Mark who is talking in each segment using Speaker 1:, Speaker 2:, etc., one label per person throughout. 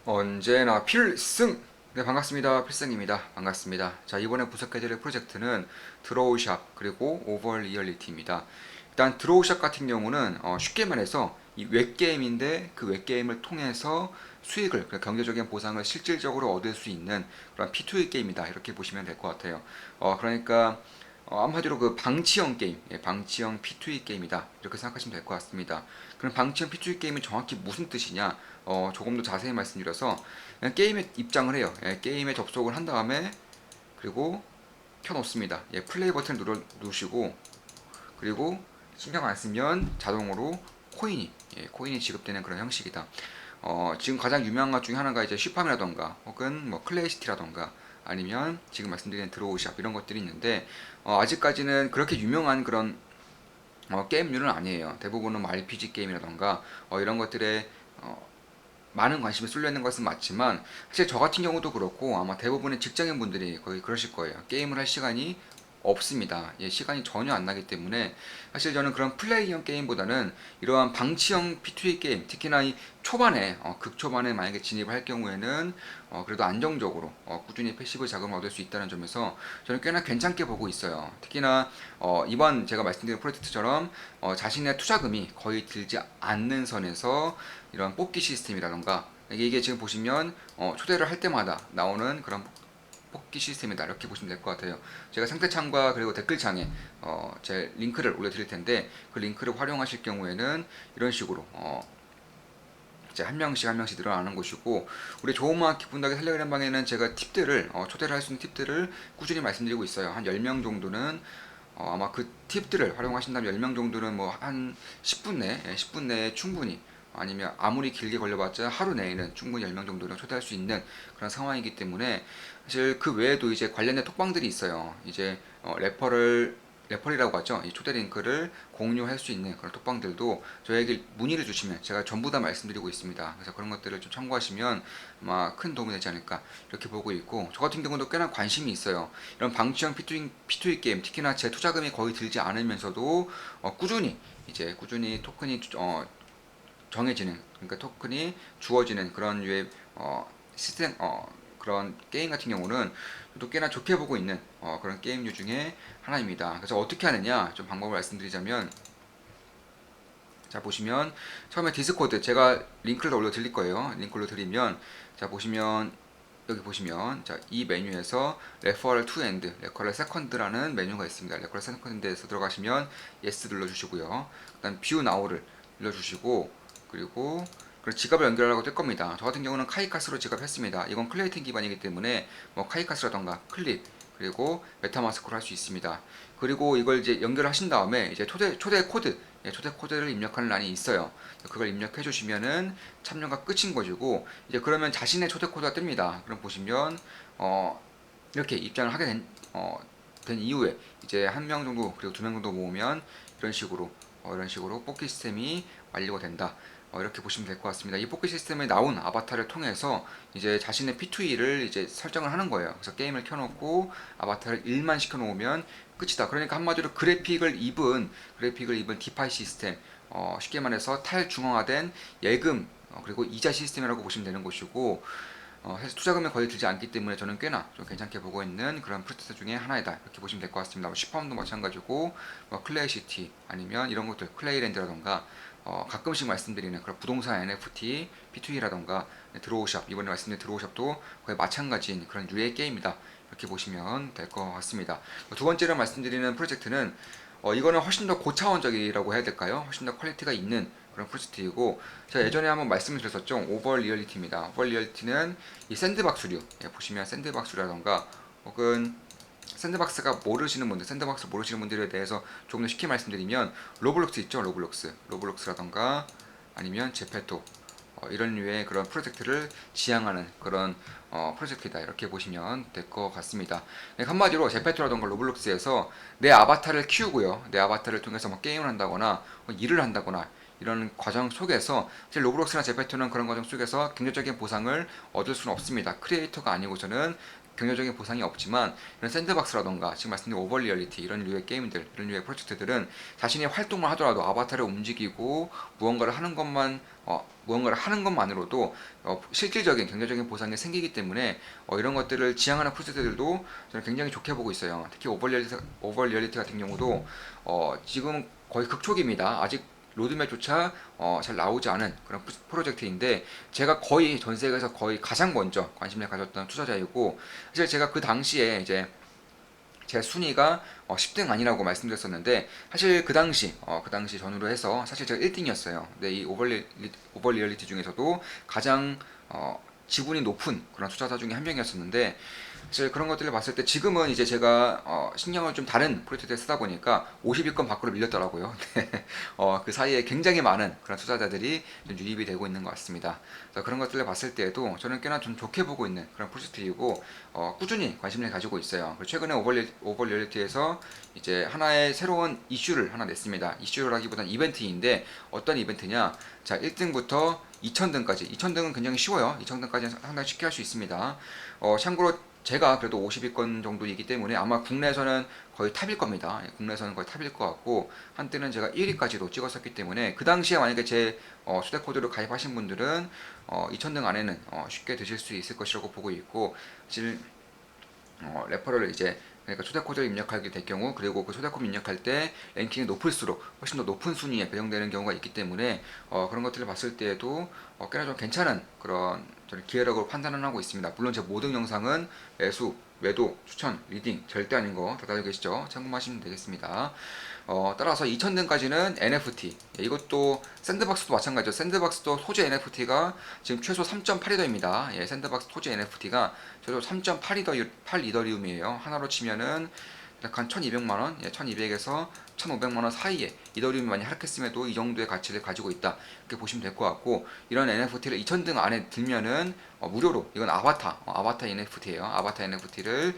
Speaker 1: 언제나 필승! 네, 반갑습니다. 필승입니다. 반갑습니다. 자, 이번에 분석해드릴 프로젝트는 드로우샵 그리고 오버 리얼리티입니다. 일단 드로우샵 같은 경우는 쉽게 말해서 이 웹게임인데 그 웹게임을 통해서 수익을, 경제적인 보상을 실질적으로 얻을 수 있는 그런 P2E 게임이다. 이렇게 보시면 될 것 같아요. 그러니까 한마디로 그 방치형 게임, 방치형 P2E 게임이다. 이렇게 생각하시면 될 것 같습니다. 그럼 방치형 P2E 게임이 정확히 무슨 뜻이냐? 조금 더 자세히 말씀드려서 그냥 게임에 입장을 해요. 게임에 접속을 한 다음에 그리고 켜놓습니다. 플레이 버튼 누르시고 그리고 신경 안 쓰면 자동으로 코인이 지급되는 그런 형식이다. 지금 가장 유명한 것 중에 하나가 이제 슈팜이라던가 혹은 뭐 클레이시티라던가 아니면 지금 말씀드린 드로우샵 이런 것들이 있는데 아직까지는 그렇게 유명한 그런 게임류는 아니에요. 대부분은 뭐 RPG 게임이라던가 이런 것들에 많은 관심이 쏠려 있는 것은 맞지만 사실 저 같은 경우도 그렇고 아마 대부분의 직장인 분들이 거의 그러실 거예요. 게임을 할 시간이 없습니다. 시간이 전혀 안 나기 때문에 사실 저는 그런 플레이형 게임보다는 이러한 방치형 P2E 게임, 특히나 이 초반에 극초반에 만약에 진입을 할 경우에는 그래도 안정적으로 꾸준히 패시브 자금을 얻을 수 있다는 점에서 저는 꽤나 괜찮게 보고 있어요. 특히나 이번 제가 말씀드린 프로젝트처럼 자신의 투자금이 거의 들지 않는 선에서 이런 뽑기 시스템이라던가 이게 지금 보시면 초대를 할 때마다 나오는 그런 뽑기 시스템이다 이렇게 보시면 될 것 같아요. 제가 상대창과 그리고 댓글창에 제 링크를 올려드릴 텐데 그 링크를 활용하실 경우에는 이런 식으로 이제 한 명씩 한 명씩 늘어나는 것이고 우리 좋은마음 기쁜닭의 텔레그램 방에는 제가 팁들을 초대를 할 수 있는 팁들을 꾸준히 말씀드리고 있어요. 한 10명 정도는 아마 그 팁들을 활용하신다면 10명 정도는 뭐 한 10분 내에 10분 내에 충분히 아니면 아무리 길게 걸려봤자 하루 내에는 충분히 10명 정도는 초대할 수 있는 그런 상황이기 때문에 사실 그 외에도 이제 관련된 톡방들이 있어요. 이제 레퍼리라고 하죠. 이 초대 링크를 공유할 수 있는 그런 톡방들도 저에게 문의를 주시면 제가 전부 다 말씀드리고 있습니다. 그래서 그런 것들을 좀 참고하시면 아마 큰 도움이 되지 않을까 이렇게 보고 있고 저 같은 경우도 꽤나 관심이 있어요. 이런 방치형 P2E 게임 특히나 제 투자금이 거의 들지 않으면서도 꾸준히 토큰이 정해지는 그러니까 토큰이 주어지는 그런 류의 시스템 그런 게임 같은 경우는 또 꽤나 좋게 보고 있는 그런 게임류 중에 하나입니다. 그래서 어떻게 하느냐 좀 방법을 말씀드리자면 자 보시면 처음에 디스코드 제가 링크를 올려 드릴 거예요. 링크 올려 드리면 자 보시면 여기 보시면 자 이 메뉴에서 레퍼럴 투 엔드, 레퍼럴 세컨드라는 메뉴가 있습니다. 레퍼럴 세컨드에서 들어가시면 예스 눌러주시고요. 그다음 뷰 나우를 눌러주시고 그리고 지갑을 연결하라고 뜰 겁니다. 저 같은 경우는 카이카스로 지갑했습니다. 이건 클레이튼 기반이기 때문에 뭐 카이카스라던가 클립 그리고 메타마스크로 할 수 있습니다. 그리고 이걸 이제 연결하신 다음에 이제 초대 코드를 입력하는 란이 있어요. 그걸 입력해 주시면은 참여가 끝인 것이고 이제 그러면 자신의 초대 코드가 뜹니다. 그럼 보시면 이렇게 입장을 하게 된 이후에 이제 한 명 정도 그리고 두 명 정도 모으면 이런 식으로 뽑기 시스템이 완료가 된다. 이렇게 보시면 될 것 같습니다. 이 뽑기 시스템에 나온 아바타를 통해서 이제 자신의 P2E를 이제 설정을 하는 거예요. 그래서 게임을 켜놓고 아바타를 1만 시켜놓으면 끝이다. 그러니까 한마디로 그래픽을 입은 디파이 시스템, 쉽게 말해서 탈중앙화된 예금 그리고 이자 시스템이라고 보시면 되는 것이고 사실 투자금이 거의 들지 않기 때문에 저는 꽤나 좀 괜찮게 보고 있는 그런 프로젝트 중에 하나이다 이렇게 보시면 될 것 같습니다. 뭐 슈퍼홈도 마찬가지고 뭐 클레이시티 아니면 이런 것들 클레이랜드라던가 가끔씩 말씀드리는 그런 부동산 NFT, P2E라던가 드로우샵 이번에 말씀드린 드로우샵도 거의 마찬가지인 그런 유의 게임이다 이렇게 보시면 될 것 같습니다. 두 번째로 말씀드리는 프로젝트는 이거는 훨씬 더 고차원적이라고 해야 될까요? 훨씬 더 퀄리티가 있는 그런 프로젝트이고 제가 예전에 한번 말씀을 드렸었죠. 오버 리얼리티입니다. 오버 리얼리티는 이 샌드박스류 보시면 샌드박스라던가 혹은 샌드박스 모르시는 분들에 대해서 조금 더 쉽게 말씀드리면 로블록스 있죠. 로블록스라던가 아니면 제페토 이런 류의 그런 프로젝트를 지향하는 그런 프로젝트이다 이렇게 보시면 될 것 같습니다. 한마디로 제페토라던가 로블록스에서 내 아바타를 키우고요, 내 아바타를 통해서 뭐 게임을 한다거나 일을 한다거나 이런 과정 속에서 사실 로블록스나 제페토는 그런 과정 속에서 경제적인 보상을 얻을 수는 없습니다. 크리에이터가 아니고서는 경제적인 보상이 없지만 이런 샌드박스라던가 지금 말씀드린 오버 리얼리티 이런 류의 게임들, 이런 류의 프로젝트들은 자신이 활동을 하더라도 아바타를 움직이고 무언가를 하는 것만으로도 실질적인 경제적인 보상이 생기기 때문에 이런 것들을 지향하는 프로젝트들도 저는 굉장히 좋게 보고 있어요. 특히 오버 리얼리티 같은 경우도 지금 거의 극초기입니다. 아직 로드맵조차 잘 나오지 않은 그런 프로젝트인데 제가 거의 전 세계에서 거의 가장 먼저 관심을 가졌던 투자자이고 사실 제가 그 당시에 이제 제 순위가 10등 아니라고 말씀드렸었는데 사실 그 당시 전후로 해서 사실 제가 1등이었어요. 근데 이 오버 리얼리티 중에서도 가장 지분이 높은 그런 투자자 중에 한 명이었었는데 사실 그런 것들을 봤을 때 지금은 이제 제가 신경을 좀 다른 프로젝트에 쓰다 보니까 50위권 밖으로 밀렸더라고요. 네. 그 사이에 굉장히 많은 그런 투자자들이 좀 유입이 되고 있는 것 같습니다. 그래서 그런 것들을 봤을 때에도 저는 꽤나 좀 좋게 보고 있는 그런 프로젝트이고 꾸준히 관심을 가지고 있어요. 그리고 최근에 오버 리얼리티에서 이제 하나의 새로운 이슈를 하나 냈습니다. 이슈라기보다는 이벤트인데 어떤 이벤트냐? 자, 1등부터 2000등까지. 2000등은 굉장히 쉬워요. 2000등까지는 상당히 쉽게 할 수 있습니다. 참고로 제가 그래도 50위권 정도이기 때문에 아마 국내에서는 거의 탑일 겁니다. 국내에서는 거의 탑일 것 같고 한때는 제가 1위까지도 찍었었기 때문에 그 당시에 만약에 제 초대 코드를 가입하신 분들은 2000등 안에는 쉽게 드실 수 있을 것이라고 보고 있고 사실 레퍼럴을 이제 그러니까 초대 코드를 입력하게 될 경우 그리고 그 초대 코드 입력할 때 랭킹이 높을수록 훨씬 더 높은 순위에 배정되는 경우가 있기 때문에 그런 것들을 봤을 때에도 꽤나 좀 괜찮은 그런 저는 기회라고 판단을 하고 있습니다. 물론 제 모든 영상은 매수, 매도, 추천, 리딩 절대 아닌 거 다들 알고 계시죠? 참고하시면 되겠습니다. 따라서 2000등까지는 NFT 이것도 샌드박스도 마찬가지죠. 샌드박스도 소재 NFT가 지금 최소 3.8이더입니다. 예, 샌드박스 소재 NFT가 최소 3.8이더리움이에요. 하나로 치면은 약 한 1200만원, 예, 1200에서 1500만원 사이에 이더리움이 많이 하락했음에도 이 정도의 가치를 가지고 있다. 이렇게 보시면 될 것 같고, 이런 NFT를 2000등 안에 들면은 무료로, 이건 아바타 NFT예요. 아바타 NFT를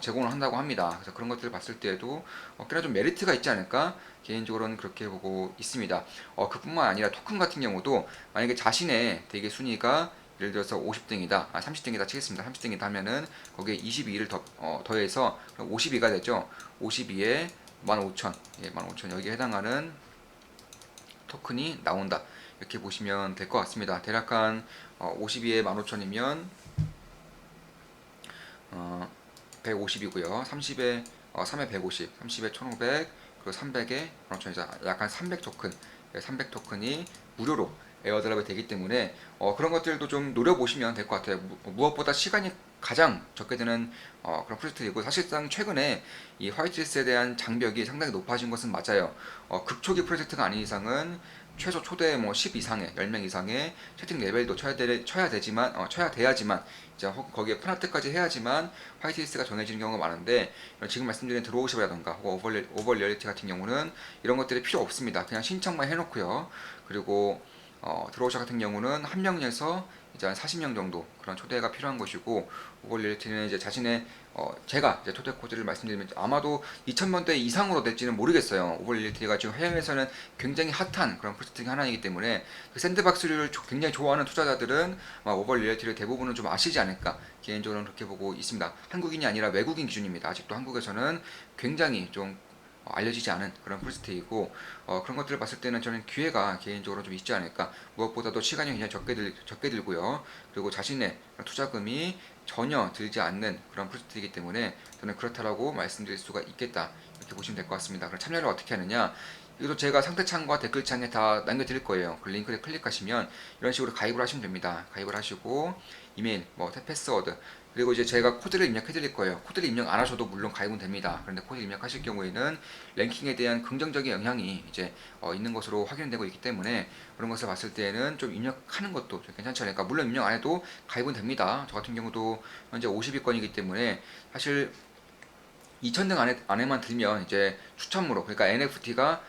Speaker 1: 제공을 한다고 합니다. 그래서 그런 것들을 봤을 때에도 꽤나 좀 메리트가 있지 않을까? 개인적으로는 그렇게 보고 있습니다. 그뿐만 아니라 토큰 같은 경우도 만약에 자신의 대기 순위가 예를 들어서 50등이다, 30등이다 치겠습니다. 30등이다 하면은 거기에 22를 더해서 52가 되죠. 52에 15,000, 예, 15,000 여기에 해당하는 토큰이 나온다. 이렇게 보시면 될 것 같습니다. 대략 한 52에 15,000이면 150이고요. 30에 3에 150, 30에 1500, 그리고 300에 15,000이자 약간 300 토큰, 300 토큰이 무료로 에어드랍이 되기 때문에 그런 것들도 좀 노려보시면 될 것 같아요. 무엇보다 시간이 가장 적게 드는 그런 프로젝트이고 사실상 최근에 이 화이트리스트에 대한 장벽이 상당히 높아진 것은 맞아요. 극초기 프로젝트가 아닌 이상은 최소 초대 뭐 10 이상의 10명 이상의 채팅 레벨도 쳐야 되지만 쳐야 돼야지만 이제 거기에 프나트까지 해야지만 화이트리스트가 정해지는 경우가 많은데 지금 말씀드린 드로우십이라던가 오버 리얼리티 같은 경우는 이런 것들이 필요 없습니다. 그냥 신청만 해놓고요. 그리고 드로우샷 같은 경우는 한 명에서 이제 한 40명 정도 그런 초대가 필요한 것이고 오버 리얼리티는 이제 자신의 제가 이제 초대 코드를 말씀드리면 아마도 2,000명대 이상으로 될지는 모르겠어요. 오버 리얼리티가 지금 해외에서는 굉장히 핫한 그런 프로젝트 중 하나이기 때문에 그 샌드박스를 굉장히 좋아하는 투자자들은 오버 리얼리티를 대부분은 좀 아시지 않을까 개인적으로는 그렇게 보고 있습니다. 한국인이 아니라 외국인 기준입니다. 아직도 한국에서는 굉장히 좀 알려지지 않은 그런 프로젝트이고 그런 것들을 봤을 때는 저는 기회가 개인적으로 좀 있지 않을까. 무엇보다도 시간이 굉장히 적게 들고요. 그리고 자신의 투자금이 전혀 들지 않는 그런 프로젝트이기 때문에 저는 그렇다라고 말씀드릴 수가 있겠다. 이렇게 보시면 될 것 같습니다. 그럼 참여를 어떻게 하느냐? 이것도 제가 상태창과 댓글창에 다 남겨드릴 거예요. 그 링크를 클릭하시면 이런 식으로 가입을 하시면 됩니다. 가입을 하시고 이메일, 패스워드 그리고 이제 제가 코드를 입력해 드릴 거예요. 코드를 입력 안 하셔도 물론 가입은 됩니다. 그런데 코드 입력하실 경우에는 랭킹에 대한 긍정적인 영향이 이제 있는 것으로 확인되고 있기 때문에 그런 것을 봤을 때는 좀 입력하는 것도 좀 괜찮지 않을까. 물론 입력 안 해도 가입은 됩니다. 저 같은 경우도 현재 50위권이기 때문에 사실 2000등 안에만 들면 이제 추첨으로 그러니까 NFT가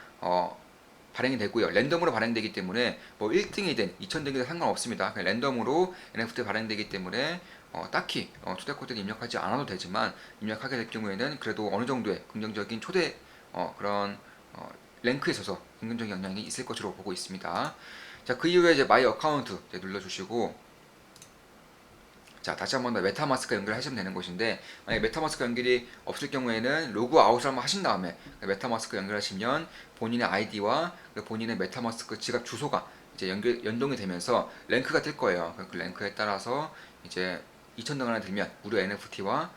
Speaker 1: 발행이 되고요. 랜덤으로 발행되기 때문에 뭐 1등이든 2000등이든 상관없습니다. 그냥 랜덤으로 NFT 발행되기 때문에 딱히 초대 코드를 입력하지 않아도 되지만 입력하게 될 경우에는 그래도 어느 정도의 긍정적인 초대 그런 랭크에 있어서 긍정적인 영향이 있을 것으로 보고 있습니다. 자, 그 이후에 이제 마이 어카운트 눌러주시고 자, 다시 한번 더 메타마스크가 연결하시면 되는 것인데, 만약에 메타마스크 연결이 없을 경우에는 로그아웃을 한번 하신 다음에 메타마스크 연결하시면 본인의 아이디와 본인의 메타마스크 지갑 주소가 이제 연동이 되면서 랭크가 뜰 거예요. 그 랭크에 따라서 이제 2,000등 안에 들면 무료 NFT와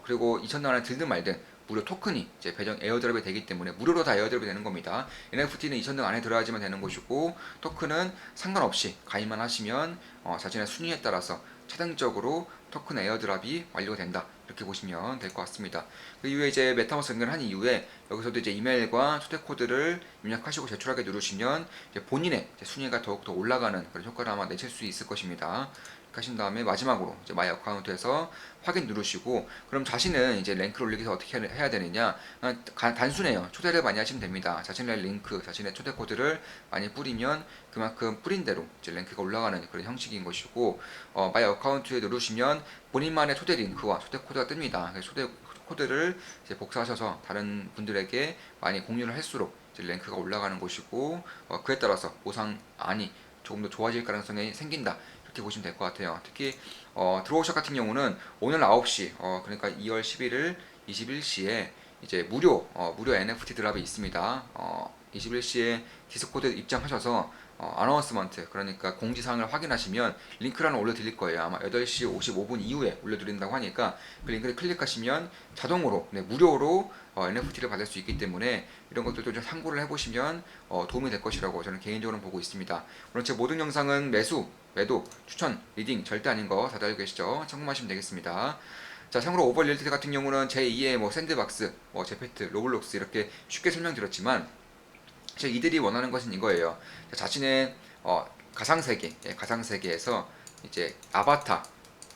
Speaker 1: 그리고 2,000등 안에 들든 말든 무료 토큰이 이제 배정 에어드랍이 되기 때문에 무료로 다 에어드랍이 되는 겁니다. NFT는 2,000등 안에 들어야지만 되는 것이고, 토큰은 상관없이 가입만 하시면 자신의 순위에 따라서 차등적으로 토큰 에어드랍이 완료된다, 이렇게 보시면 될 것 같습니다. 그 이후에 이제 메타버스 연결한 이후에 여기서도 이제 이메일과 초대 코드를 입력하시고 제출하게 누르시면 이제 본인의 이제 순위가 더욱더 올라가는 그런 효과를 아마 내실 수 있을 것입니다. 하신 다음에 마지막으로 이제 마이 어카운트에서 확인 누르시고, 그럼 자신은 이제 랭크를 올리기 위해서 어떻게 해야 되느냐? 단순해요. 초대를 많이 하시면 됩니다. 자신의 링크, 자신의 초대 코드를 많이 뿌리면 그만큼 뿌린 대로 이제 랭크가 올라가는 그런 형식인 것이고, 마이 어카운트에 누르시면 본인만의 초대 링크와 초대 코드가 뜹니다. 그래서 초대 코드를 이제 복사하셔서 다른 분들에게 많이 공유를 할수록 이제 랭크가 올라가는 것이고, 그에 따라서 보상안이 조금 더 좋아질 가능성이 생긴다, 이렇게 보시면 될 것 같아요. 특히 드로우샷 같은 경우는 오늘 9시 그러니까 2월 11일 21시에 이제 무료 NFT 드랍이 있습니다. 21시에 디스코드 입장하셔서 아나운스먼트, 그러니까 공지사항을 확인하시면 링크를 하나 올려드릴 거예요. 아마 8시 55분 이후에 올려드린다고 하니까 그 링크를 클릭하시면 자동으로 무료로 NFT를 받을 수 있기 때문에 이런 것들도 좀 참고를 해보시면 도움이 될 것이라고 저는 개인적으로 보고 있습니다. 물론 제 모든 영상은 매도, 추천, 리딩 절대 아닌 거 다들 알고 계시죠? 참고하시면 되겠습니다. 자, 참고로 오버 리얼리티 같은 경우는 제2의 샌드박스, 제페트, 로블록스 이렇게 쉽게 설명드렸지만, 이들이 원하는 것은 이거예요. 자신의 가상세계에서 이제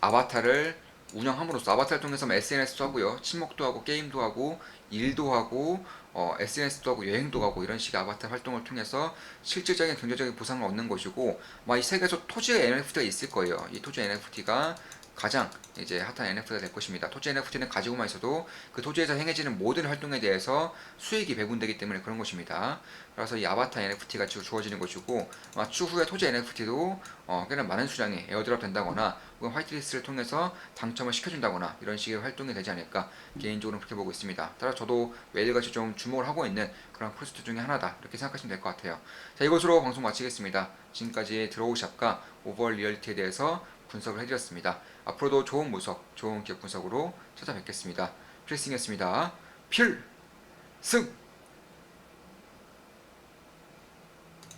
Speaker 1: 아바타를 운영함으로써, 아바타를 통해서 SNS도 하고요, 친목도 하고, 게임도 하고, 일도 하고, SNS도 하고, 여행도 가고, 이런 식의 아바타 활동을 통해서 실질적인 경제적인 보상을 얻는 것이고, 이 세계에서 토지의 NFT가 있을 거예요. 이 토지 NFT가 가장 이제 핫한 NFT가 될 것입니다. 토지 NFT는 가지고만 있어도 그 토지에서 행해지는 모든 활동에 대해서 수익이 배분되기 때문에 그런 것입니다. 그래서 이 아바타 NFT가 주어지는 것이고, 추후에 토지 NFT도 꽤나 많은 수량의 에어드랍 된다거나 혹은 화이트리스트를 통해서 당첨을 시켜준다거나 이런 식의 활동이 되지 않을까, 개인적으로 그렇게 보고 있습니다. 따라 저도 매일같이 좀 주목을 하고 있는 그런 프로젝트 중에 하나다, 이렇게 생각하시면 될 것 같아요. 자, 이것으로 방송 마치겠습니다. 지금까지 드로우샵과 오버 리얼리티에 대해서 분석을 해드렸습니다. 앞으로도 좋은 분석, 좋은 기업 분석으로 찾아뵙겠습니다. 필승이었습니다. 필승!